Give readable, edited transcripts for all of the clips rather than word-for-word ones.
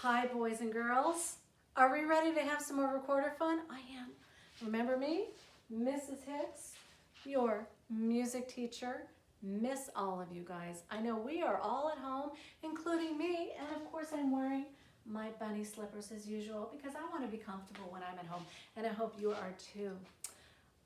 Hi, boys and girls. Are we ready to have some more recorder fun? I am. Remember me, Mrs. Hicks, your music teacher. Miss all of you guys. I know we are all at home, including me, and of course I'm wearing my bunny slippers as usual because I want to be comfortable when I'm at home, and I hope you are too.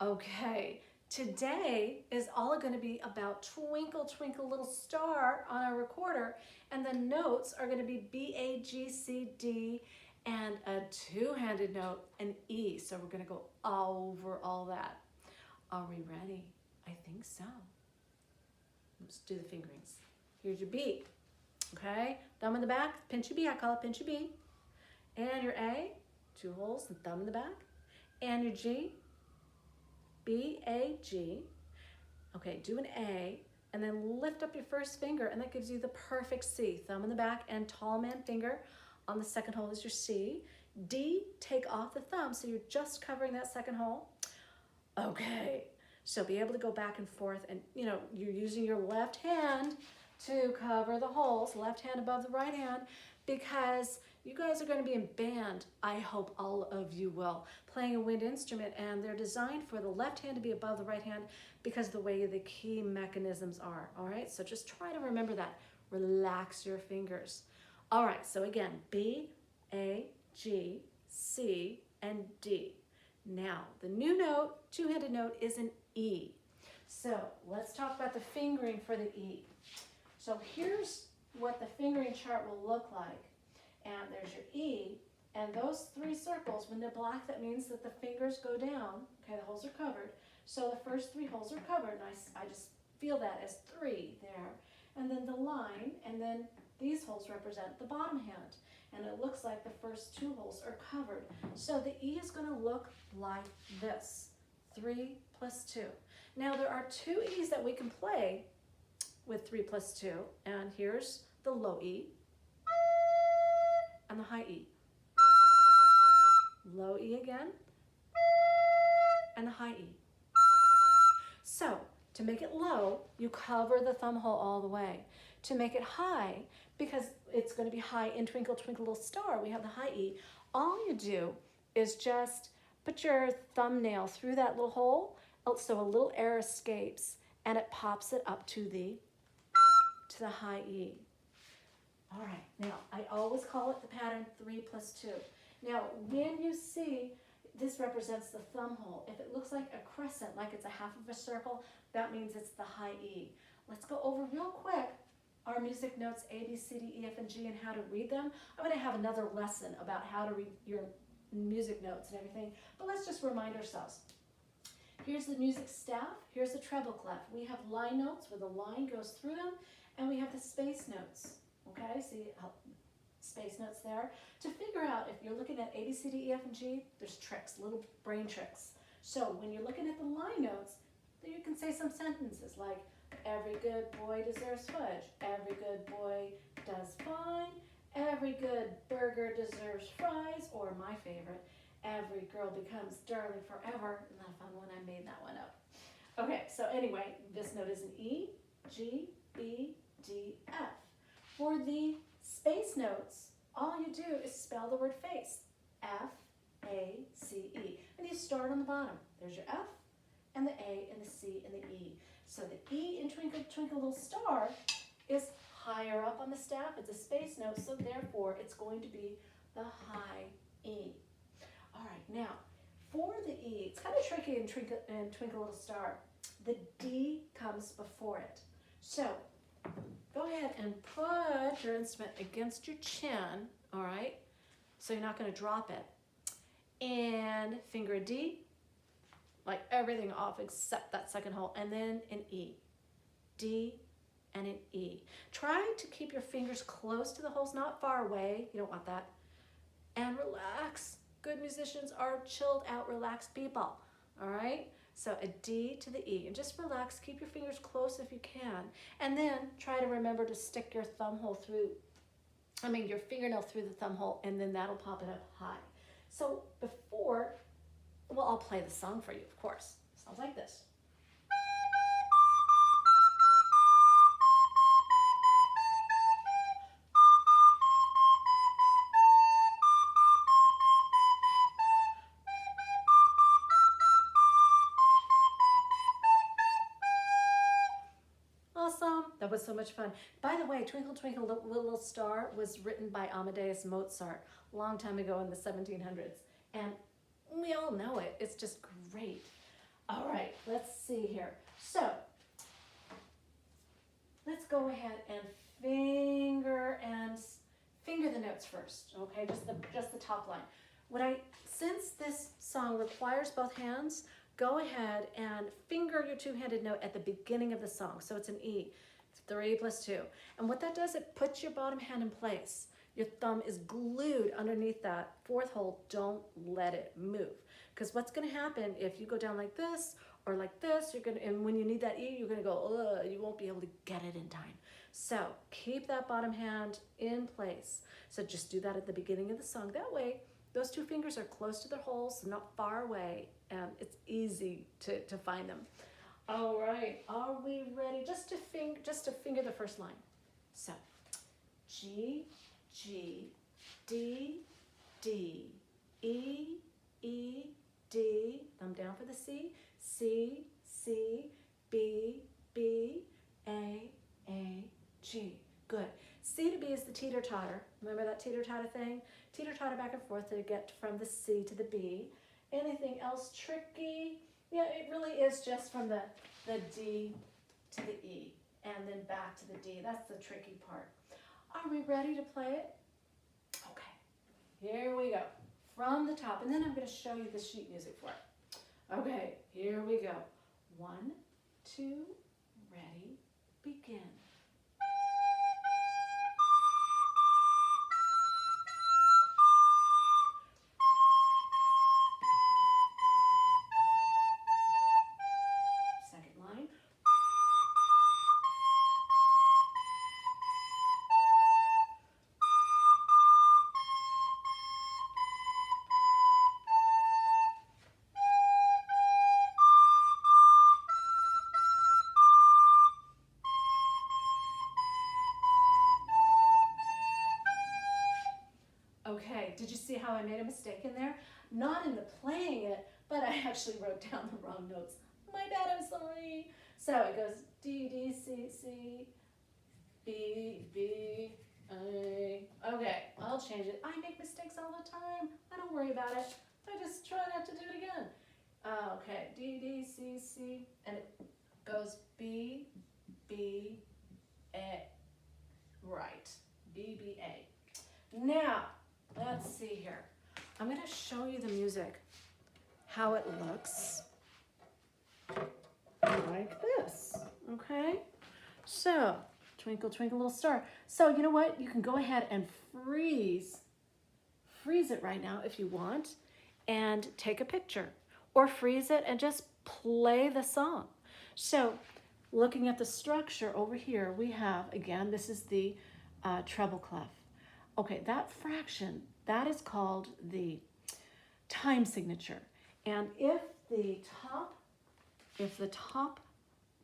Okay, today is all going to be about Twinkle Twinkle Little Star on our recorder, and the notes are going to be B, A, G, C, D, and a two-handed note, an E. So we're going to go over all that. Are we ready? I think so. Let's do the fingerings. Here's your B, okay? Thumb in the back, pinch your B, I call it pinch your B. And your A, two holes and thumb in the back. And your G, B, A, G. Okay, do an A, and then lift up your first finger, and that gives you the perfect C. Thumb in the back and tall man finger. On the second hole is your C. D, take off the thumb, so you're just covering that second hole. Okay, so be able to go back and forth, and you're using your left hand to cover the holes, left hand above the right hand, because you guys are going to be in band. I hope all of you will, playing a wind instrument, and they're designed for the left hand to be above the right hand because of the way the key mechanisms are. All right, so just try to remember that. Relax your fingers. All right, so again, B, A, G, C, and D. Now, the new note, two-handed note, is an E. So let's talk about the fingering for the E. So here's what the fingering chart will look like. And there's your E, and those three circles, when they're black, that means that the fingers go down. Okay, the holes are covered. So the first three holes are covered, and I just feel that as 3 there. And then the line, and then these holes represent the bottom hand. And it looks like the first 2 holes are covered. So the E is going to look like this, 3 plus 2. Now there are 2 E's that we can play with 3 plus 2, and here's the low E and the high E. Low E again, and the high E. So to make it low, you cover the thumb hole all the way. To make it high, because it's going to be high in Twinkle Twinkle Little Star, we have the high E. All you do is just put your thumbnail through that little hole, so a little air escapes, and it pops it up to the high E. All right, now I always call it the pattern 3 plus 2. Now when you see this represents the thumb hole, if it looks like a crescent, like it's a half of a circle, that means it's the high E. Let's go over real quick our music notes A, B, C, D, E, F, and G, and how to read them. I'm going to have another lesson about how to read your music notes and everything, but let's just remind ourselves. Here's the music staff, here's the treble clef. We have line notes where the line goes through them, and we have the space notes. Okay, see how space notes there? To figure out if you're looking at A, B, C, D, E, F, and G, there's tricks, little brain tricks. So when you're looking at the line notes, then you can say some sentences like, every good boy deserves fudge, every good boy does fine, every good burger deserves fries, or my favorite, every girl becomes darling forever. Isn't that a fun one? I made that one up. Okay, so anyway, this note is an E, G, B, D, F. For the space notes, all you do is spell the word face, F, A, C, E. And you start on the bottom. There's your F, and the A, and the C, and the E. So the E in Twinkle Twinkle Little Star is higher up on the staff. It's a space note, so therefore it's going to be the high E. All right, now for the E, it's kind of tricky in Twinkle Little Star. The D comes before it. So go ahead and put your instrument against your chin, all right? So you're not going to drop it. And finger a D, like everything off except that second hole, and then an E. D and an E. Try to keep your fingers close to the holes, not far away. You don't want that. And relax. Good musicians are chilled out, relaxed people, all right? So a D to the E, and just relax, keep your fingers close if you can. And then try to remember to stick your your fingernail through the thumb hole, and then that'll pop it up high. So I'll play the song for you, of course. Sounds like this. That was so much fun. By the way, Twinkle Twinkle Little Star was written by Amadeus Mozart a long time ago in the 1700s. And we all know it. It's just great. All right, let's see here. So, let's go ahead and finger the notes first, okay? Just the top line. Since this song requires both hands, go ahead and finger your two-handed note at the beginning of the song. So it's an E. It's 3 plus 2. And what that does, it puts your bottom hand in place. Your thumb is glued underneath that fourth hole. Don't let it move. Because what's going to happen if you go down like this or like this, and when you need that E, you're going to go, ugh, you won't be able to get it in time. So keep that bottom hand in place. So just do that at the beginning of the song. That way, those two fingers are close to their holes, not far away, and it's easy to find them. All right, are we ready? Just to finger the first line. So, G, G, D, D, E, E, D, thumb down for the C, C, C, B, B, A, G. Good. C to B is the teeter-totter. Remember that teeter-totter thing? Teeter-totter back and forth to get from the C to the B. Anything else tricky? Yeah, it really is just from the D to the E and then back to the D. That's the tricky part. Are we ready to play it? Okay, here we go. From the top, and then I'm going to show you the sheet music for it. Okay, here we go. 1, 2, ready, begin. Okay, did you see how I made a mistake in there? Not in the playing it, but I actually wrote down the wrong notes. My bad, I'm sorry. So it goes D, D, C, C, B, B, A. Okay, I'll change it. I make mistakes all the time. I don't worry about it. I just try not to do it again. Okay, D, D, C, C, and it goes B, B, A. Right, B, B, A. Now, let's see here. I'm going to show you the music, how it looks like this, okay? So, Twinkle, Twinkle, Little Star. So, you know what? You can go ahead and freeze it right now if you want, and take a picture. Or freeze it and just play the song. So, looking at the structure over here, we have, again, this is the treble clef. Okay, that fraction, that is called the time signature. And if the top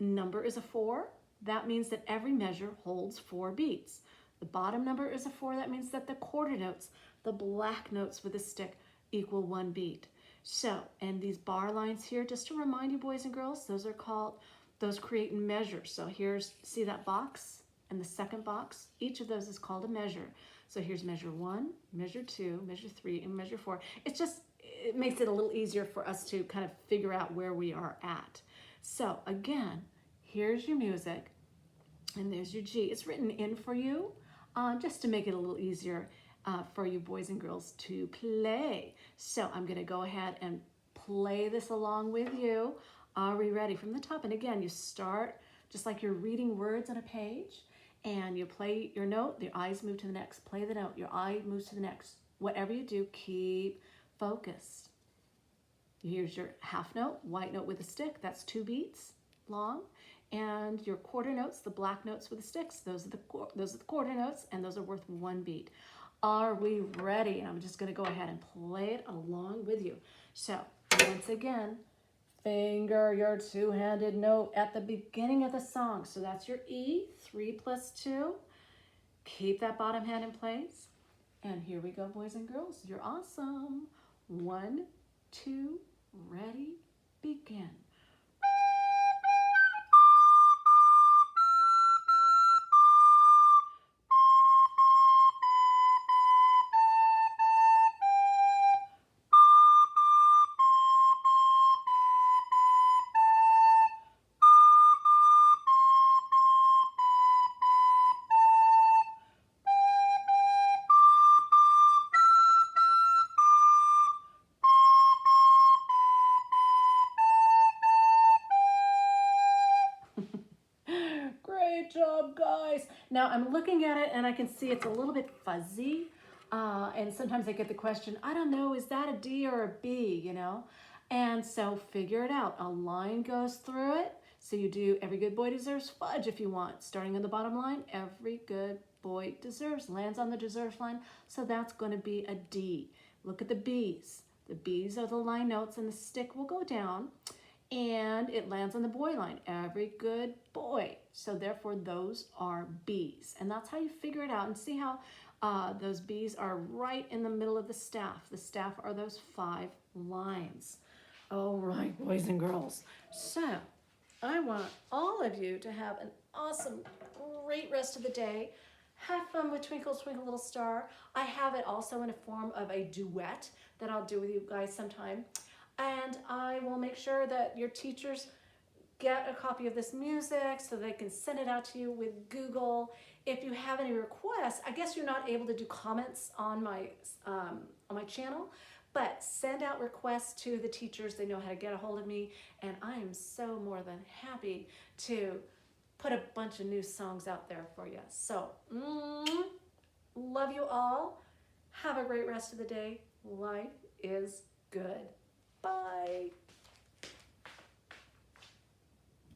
number is a 4, that means that every measure holds 4 beats. The bottom number is a 4, that means that the quarter notes, the black notes with a stick, equal 1 beat. So, and these bar lines here, just to remind you boys and girls, those create measures. So here's, see that box and the second box? Each of those is called a measure. So here's measure 1, measure 2, measure 3, and measure 4. It makes it a little easier for us to kind of figure out where we are at. So again, here's your music, and there's your G. It's written in for you, just to make it a little easier for you boys and girls to play. So I'm gonna go ahead and play this along with you. Are we ready? From the top, and again, you start just like you're reading words on a page, and you play your note, your eyes move to the next, play the note, your eye moves to the next. Whatever you do, keep focused. Here's your half note, white note with a stick, that's 2 beats long. And your quarter notes, the black notes with the sticks, those are the quarter notes, and those are worth 1 beat. Are we ready? And I'm just gonna go ahead and play it along with you. So, once again, finger your two-handed note at the beginning of the song. So that's your E, 3 plus 2. Keep that bottom hand in place. And here we go, boys and girls. You're awesome. 1, 2, ready, begin. guys. Now I'm looking at it and I can see it's a little bit fuzzy. And sometimes I get the question, I don't know, is that a D or a B, you know? And so figure it out. A line goes through it. So you do every good boy deserves fudge if you want. Starting on the bottom line, every good boy deserves, lands on the deserves line. So that's going to be a D. Look at the B's. The B's are the line notes and the stick will go down and it lands on the boy line. Every good boy. So therefore those are B's. And that's how you figure it out and see how those B's are right in the middle of the staff. The staff are those 5 lines. All right, boys and girls. So I want all of you to have an awesome, great rest of the day. Have fun with Twinkle Twinkle Little Star. I have it also in a form of a duet that I'll do with you guys sometime. And I will make sure that your teachers get a copy of this music so they can send it out to you with Google. If you have any requests, I guess you're not able to do comments on my channel, but send out requests to the teachers. They know how to get a hold of me, and I am so more than happy to put a bunch of new songs out there for you. So, love you all. Have a great rest of the day. Life is good. Bye.